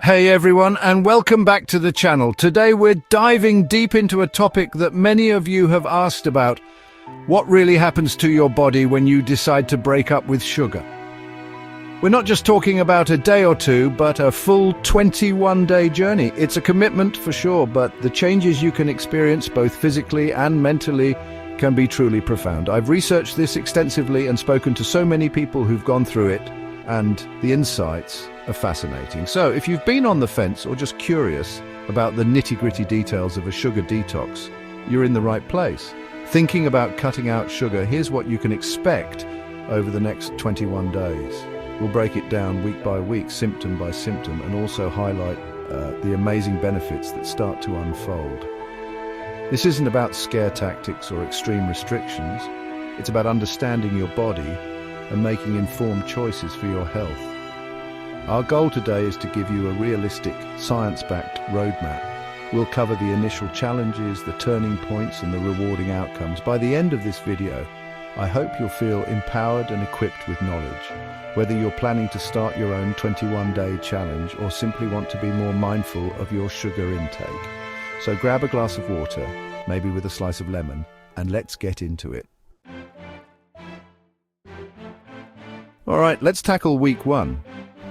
Hey everyone, and welcome back to the channel. Today we're diving deep into a topic that many of you have asked about. What really happens to your body when you decide to break up with sugar? We're not just talking about a day or two, but a full 21-day journey. It's a commitment for sure, but the changes you can experience both physically and mentally can be truly profound. I've researched this extensively and spoken to so many people who've gone through it, and the insights are fascinating. So if you've been on the fence or just curious about the nitty-gritty details of a sugar detox, you're in the right place. Thinking about cutting out sugar, here's what you can expect over the next 21 days. We'll break it down week by week, symptom by symptom, and also highlight the amazing benefits that start to unfold. This isn't about scare tactics or extreme restrictions. It's about understanding your body and making informed choices for your health. Our goal today is to give you a realistic, science-backed roadmap. We'll cover the initial challenges, the turning points, and the rewarding outcomes. By the end of this video, I hope you'll feel empowered and equipped with knowledge. Whether you're planning to start your own 21-day challenge or simply want to be more mindful of your sugar intake. So grab a glass of water, maybe with a slice of lemon, and let's get into it. All right, let's tackle week one.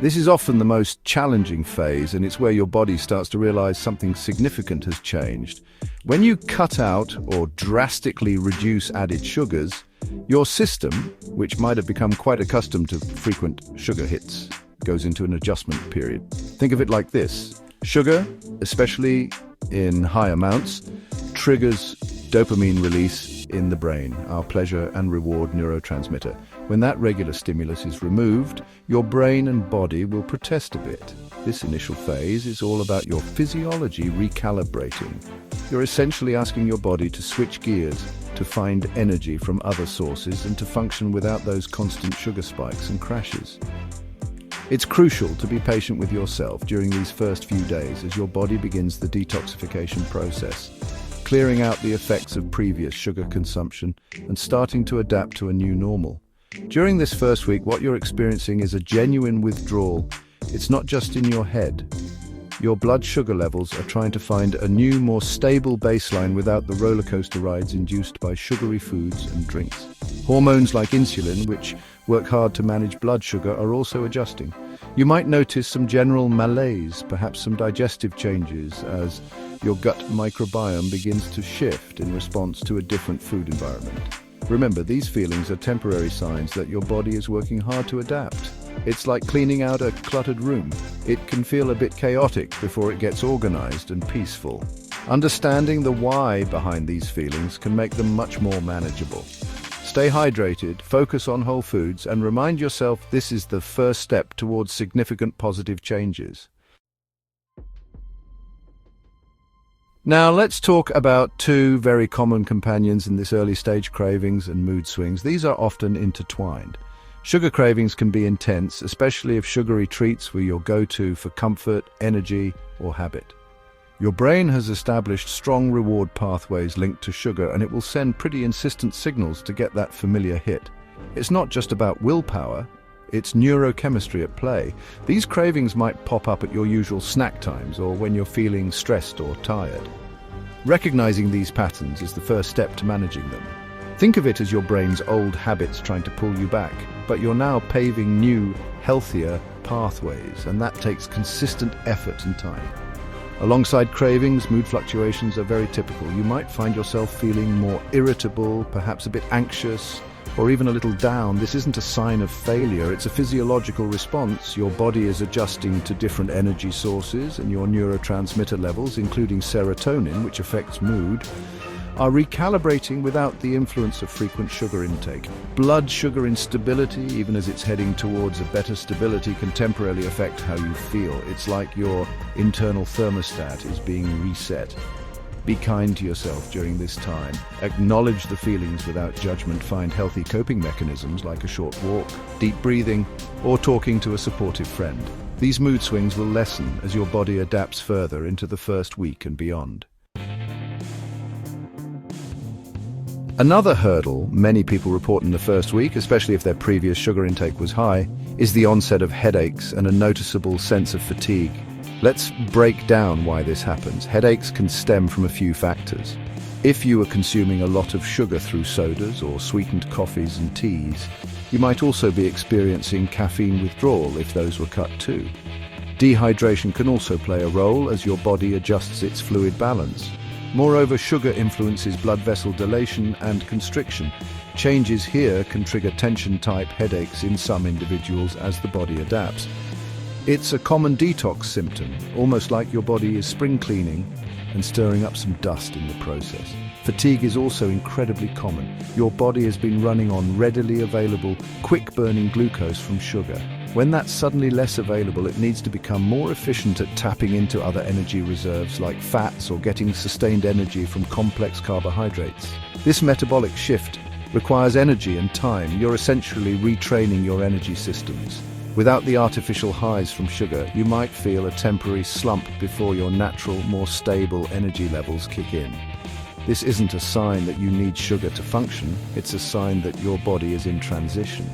This is often the most challenging phase, and it's where your body starts to realize something significant has changed. When you cut out or drastically reduce added sugars, your system, which might have become quite accustomed to frequent sugar hits, goes into an adjustment period. Think of it like this. Sugar, especially in high amounts, triggers dopamine release in the brain, our pleasure and reward neurotransmitter. When that regular stimulus is removed, your brain and body will protest a bit. This initial phase is all about your physiology recalibrating. You're essentially asking your body to switch gears, to find energy from other sources, and to function without those constant sugar spikes and crashes. It's crucial to be patient with yourself during these first few days as your body begins the detoxification process, clearing out the effects of previous sugar consumption and starting to adapt to a new normal. During this first week, what you're experiencing is a genuine withdrawal. It's not just in your head. Your blood sugar levels are trying to find a new, more stable baseline without the roller coaster rides induced by sugary foods and drinks. Hormones like insulin, which work hard to manage blood sugar, are also adjusting. You might notice some general malaise, perhaps some digestive changes, as your gut microbiome begins to shift in response to a different food environment. Remember, these feelings are temporary signs that your body is working hard to adapt. It's like cleaning out a cluttered room. It can feel a bit chaotic before it gets organized and peaceful. Understanding the why behind these feelings can make them much more manageable. Stay hydrated, focus on whole foods, and remind yourself this is the first step towards significant positive changes. Now let's talk about two very common companions in this early stage: cravings and mood swings. These are often intertwined. Sugar cravings can be intense, especially if sugary treats were your go-to for comfort, energy, or habit. Your brain has established strong reward pathways linked to sugar, and it will send pretty insistent signals to get that familiar hit. It's not just about willpower, it's neurochemistry at play. These cravings might pop up at your usual snack times or when you're feeling stressed or tired. Recognizing these patterns is the first step to managing them. Think of it as your brain's old habits trying to pull you back, but you're now paving new, healthier pathways, and that takes consistent effort and time. Alongside cravings, mood fluctuations are very typical. You might find yourself feeling more irritable, perhaps a bit anxious, or even a little down. This isn't a sign of failure, it's a physiological response. Your body is adjusting to different energy sources, and your neurotransmitter levels, including serotonin, which affects mood, are recalibrating without the influence of frequent sugar intake. Blood sugar instability, even as it's heading towards a better stability, can temporarily affect how you feel. It's like your internal thermostat is being reset. Be kind to yourself during this time. Acknowledge the feelings without judgment. Find healthy coping mechanisms like a short walk, deep breathing, or talking to a supportive friend. These mood swings will lessen as your body adapts further into the first week and beyond. Another hurdle many people report in the first week, especially if their previous sugar intake was high, is the onset of headaches and a noticeable sense of fatigue. Let's break down why this happens. Headaches can stem from a few factors. If you are consuming a lot of sugar through sodas or sweetened coffees and teas, you might also be experiencing caffeine withdrawal if those were cut too. Dehydration can also play a role as your body adjusts its fluid balance. Moreover, sugar influences blood vessel dilation and constriction. Changes here can trigger tension-type headaches in some individuals as the body adapts. It's a common detox symptom, almost like your body is spring cleaning and stirring up some dust in the process. Fatigue is also incredibly common. Your body has been running on readily available, quick-burning glucose from sugar. When that's suddenly less available, it needs to become more efficient at tapping into other energy reserves like fats or getting sustained energy from complex carbohydrates. This metabolic shift requires energy and time. You're essentially retraining your energy systems. Without the artificial highs from sugar, you might feel a temporary slump before your natural, more stable energy levels kick in. This isn't a sign that you need sugar to function, it's a sign that your body is in transition.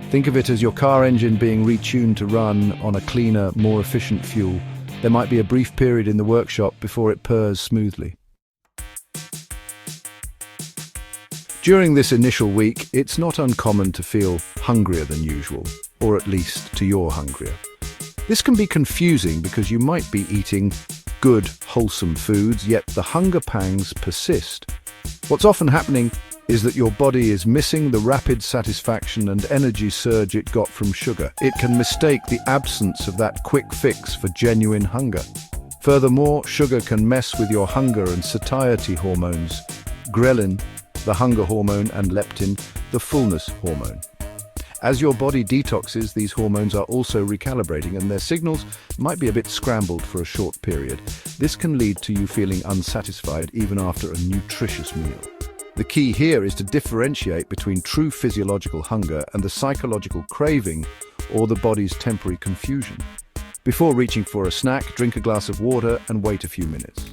Think of it as your car engine being retuned to run on a cleaner, more efficient fuel. There might be a brief period in the workshop before it purrs smoothly. During this initial week, it's not uncommon to feel hungrier than usual, or at least to your hungrier. This can be confusing because you might be eating good, wholesome foods, yet the hunger pangs persist. What's often happening is that your body is missing the rapid satisfaction and energy surge it got from sugar. It can mistake the absence of that quick fix for genuine hunger. Furthermore, sugar can mess with your hunger and satiety hormones, ghrelin, the hunger hormone, and leptin, the fullness hormone. As your body detoxes, these hormones are also recalibrating and their signals might be a bit scrambled for a short period. This can lead to you feeling unsatisfied even after a nutritious meal. The key here is to differentiate between true physiological hunger and the psychological craving or the body's temporary confusion. Before reaching for a snack, drink a glass of water and wait a few minutes.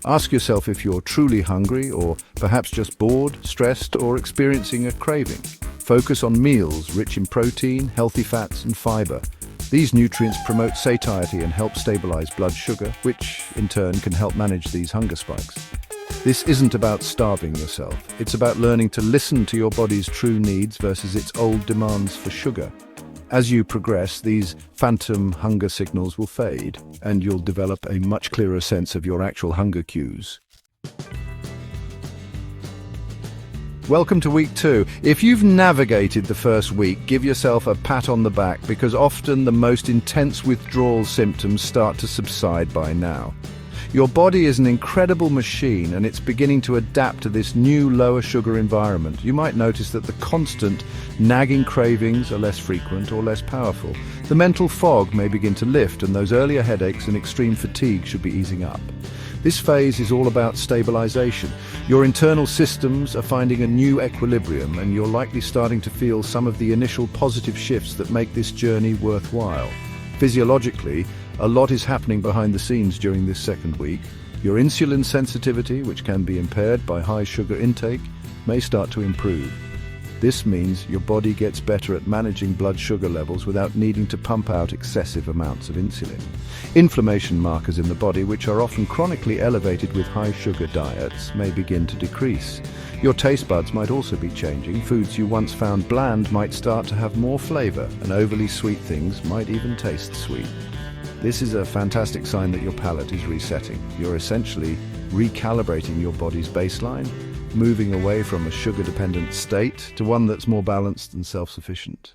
Ask yourself if you're truly hungry or perhaps just bored, stressed, or experiencing a craving. Focus on meals rich in protein, healthy fats, and fiber. These nutrients promote satiety and help stabilize blood sugar, which in turn can help manage these hunger spikes. This isn't about starving yourself. It's about learning to listen to your body's true needs versus its old demands for sugar. As you progress, these phantom hunger signals will fade, and you'll develop a much clearer sense of your actual hunger cues. Welcome to week 2. If you've navigated the first week, give yourself a pat on the back because often the most intense withdrawal symptoms start to subside by now. Your body is an incredible machine and it's beginning to adapt to this new lower sugar environment. You might notice that the constant nagging cravings are less frequent or less powerful. The mental fog may begin to lift and those earlier headaches and extreme fatigue should be easing up. This phase is all about stabilization. Your internal systems are finding a new equilibrium and you're likely starting to feel some of the initial positive shifts that make this journey worthwhile. Physiologically, a lot is happening behind the scenes during this second week. Your insulin sensitivity, which can be impaired by high sugar intake, may start to improve. This means your body gets better at managing blood sugar levels without needing to pump out excessive amounts of insulin. Inflammation markers in the body, which are often chronically elevated with high sugar diets, may begin to decrease. Your taste buds might also be changing. Foods you once found bland might start to have more flavor, and overly sweet things might even taste sweet. This is a fantastic sign that your palate is resetting. You're essentially recalibrating your body's baseline, moving away from a sugar-dependent state to one that's more balanced and self-sufficient.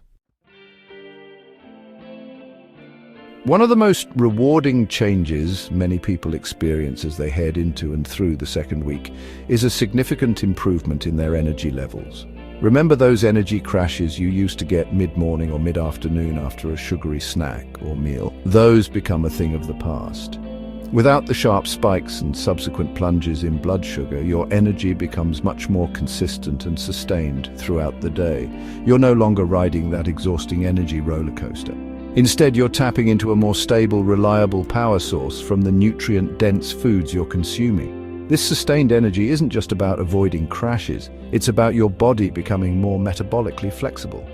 One of the most rewarding changes many people experience as they head into and through the second week is a significant improvement in their energy levels. Remember those energy crashes you used to get mid-morning or mid-afternoon after a sugary snack or meal? Those become a thing of the past. Without the sharp spikes and subsequent plunges in blood sugar, your energy becomes much more consistent and sustained throughout the day. You're no longer riding that exhausting energy roller coaster. Instead, you're tapping into a more stable, reliable power source from the nutrient-dense foods you're consuming. This sustained energy isn't just about avoiding crashes, it's about your body becoming more metabolically flexible.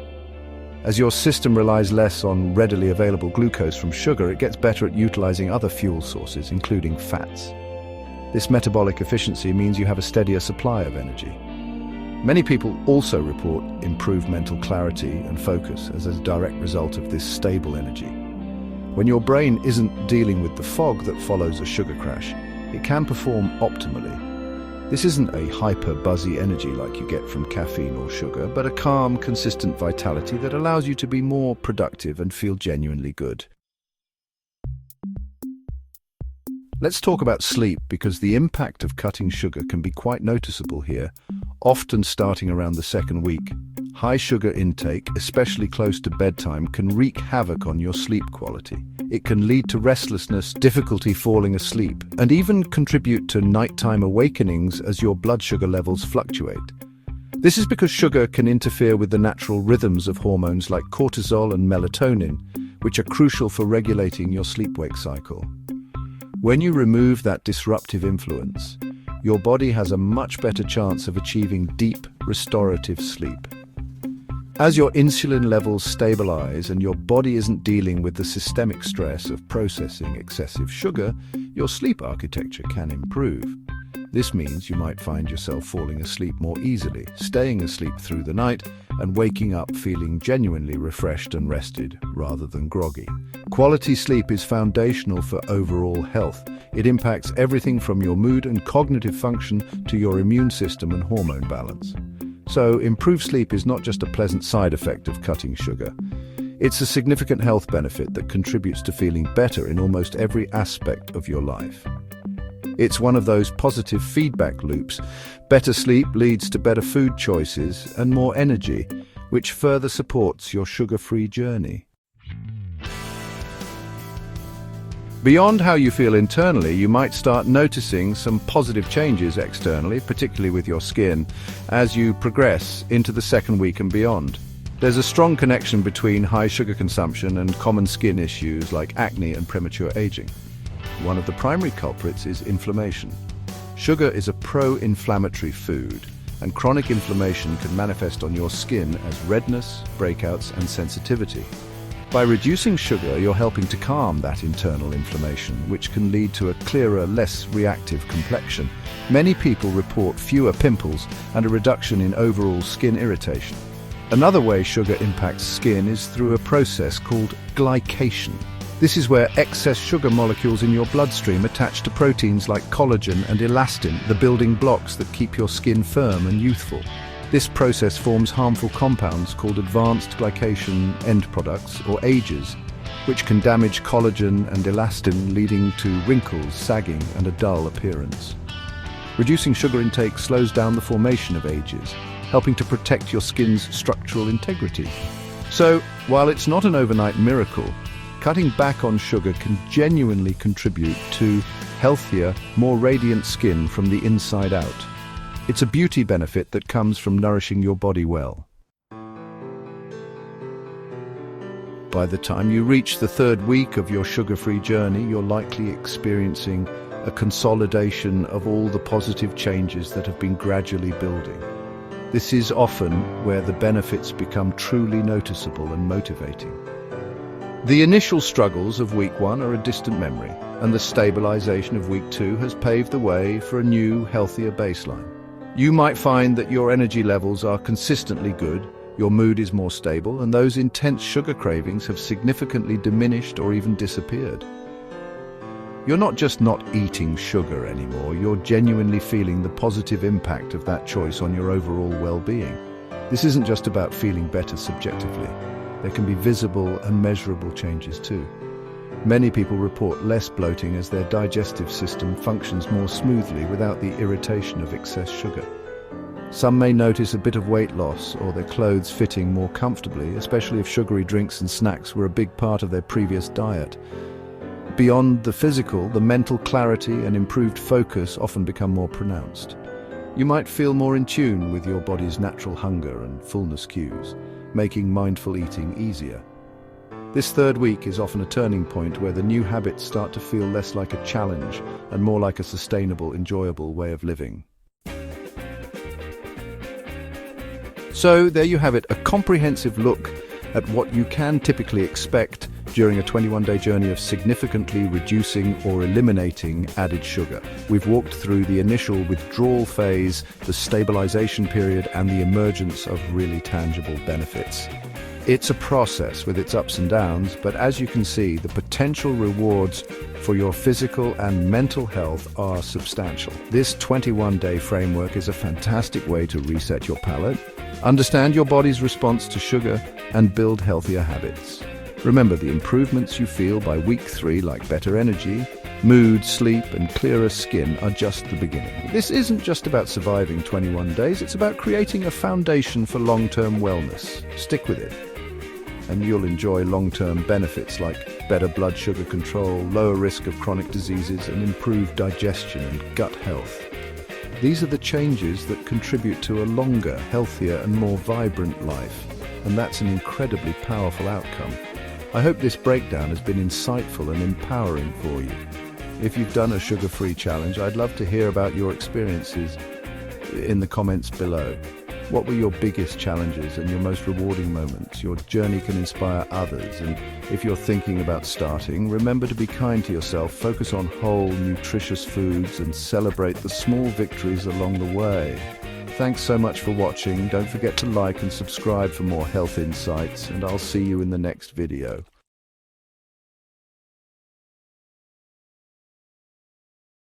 As your system relies less on readily available glucose from sugar, it gets better at utilizing other fuel sources, including fats. This metabolic efficiency means you have a steadier supply of energy. Many people also report improved mental clarity and focus as a direct result of this stable energy. When your brain isn't dealing with the fog that follows a sugar crash, it can perform optimally. This isn't a hyper-buzzy energy like you get from caffeine or sugar, but a calm, consistent vitality that allows you to be more productive and feel genuinely good. Let's talk about sleep, because the impact of cutting sugar can be quite noticeable here, often starting around the second week. High sugar intake, especially close to bedtime, can wreak havoc on your sleep quality. It can lead to restlessness, difficulty falling asleep, and even contribute to nighttime awakenings as your blood sugar levels fluctuate. This is because sugar can interfere with the natural rhythms of hormones like cortisol and melatonin, which are crucial for regulating your sleep-wake cycle. When you remove that disruptive influence, your body has a much better chance of achieving deep, restorative sleep. As your insulin levels stabilize and your body isn't dealing with the systemic stress of processing excessive sugar, your sleep architecture can improve. This means you might find yourself falling asleep more easily, staying asleep through the night, and waking up feeling genuinely refreshed and rested rather than groggy. Quality sleep is foundational for overall health. It impacts everything from your mood and cognitive function to your immune system and hormone balance. So, improved sleep is not just a pleasant side effect of cutting sugar. It's a significant health benefit that contributes to feeling better in almost every aspect of your life. It's one of those positive feedback loops. Better sleep leads to better food choices and more energy, which further supports your sugar-free journey. Beyond how you feel internally, you might start noticing some positive changes externally, particularly with your skin, as you progress into the second week and beyond. There's a strong connection between high sugar consumption and common skin issues like acne and premature aging. One of the primary culprits is inflammation. Sugar is a pro-inflammatory food, and chronic inflammation can manifest on your skin as redness, breakouts, and sensitivity. By reducing sugar, you're helping to calm that internal inflammation, which can lead to a clearer, less reactive complexion. Many people report fewer pimples and a reduction in overall skin irritation. Another way sugar impacts skin is through a process called glycation. This is where excess sugar molecules in your bloodstream attach to proteins like collagen and elastin, the building blocks that keep your skin firm and youthful. This process forms harmful compounds called advanced glycation end products, or AGEs, which can damage collagen and elastin, leading to wrinkles, sagging, and a dull appearance. Reducing sugar intake slows down the formation of AGEs, helping to protect your skin's structural integrity. So, while it's not an overnight miracle, cutting back on sugar can genuinely contribute to healthier, more radiant skin from the inside out. It's a beauty benefit that comes from nourishing your body well. By the time you reach the third week of your sugar-free journey, you're likely experiencing a consolidation of all the positive changes that have been gradually building. This is often where the benefits become truly noticeable and motivating. The initial struggles of week 1 are a distant memory, and the stabilization of week 2 has paved the way for a new, healthier baseline. You might find that your energy levels are consistently good, your mood is more stable, and those intense sugar cravings have significantly diminished or even disappeared. You're not just not eating sugar anymore, you're genuinely feeling the positive impact of that choice on your overall well-being. This isn't just about feeling better subjectively. There can be visible and measurable changes too. Many people report less bloating as their digestive system functions more smoothly without the irritation of excess sugar. Some may notice a bit of weight loss or their clothes fitting more comfortably, especially if sugary drinks and snacks were a big part of their previous diet. Beyond the physical, the mental clarity and improved focus often become more pronounced. You might feel more in tune with your body's natural hunger and fullness cues, making mindful eating easier. This third week is often a turning point where the new habits start to feel less like a challenge and more like a sustainable, enjoyable way of living. So there you have it, a comprehensive look at what you can typically expect during a 21-day journey of significantly reducing or eliminating added sugar. We've walked through the initial withdrawal phase, the stabilization period, and the emergence of really tangible benefits. It's a process with its ups and downs, but as you can see, the potential rewards for your physical and mental health are substantial. This 21-day framework is a fantastic way to reset your palate, understand your body's response to sugar, and build healthier habits. Remember, the improvements you feel by week 3, like better energy, mood, sleep, and clearer skin, are just the beginning. This isn't just about surviving 21 days, it's about creating a foundation for long-term wellness. Stick with it, and you'll enjoy long-term benefits like better blood sugar control, lower risk of chronic diseases, and improved digestion and gut health. These are the changes that contribute to a longer, healthier, and more vibrant life, and that's an incredibly powerful outcome. I hope this breakdown has been insightful and empowering for you. If you've done a sugar-free challenge, I'd love to hear about your experiences in the comments below. What were your biggest challenges and your most rewarding moments? Your journey can inspire others, and if you're thinking about starting, remember to be kind to yourself, focus on whole, nutritious foods, and celebrate the small victories along the way. Thanks so much for watching. Don't forget to like and subscribe for more health insights, and I'll see you in the next video.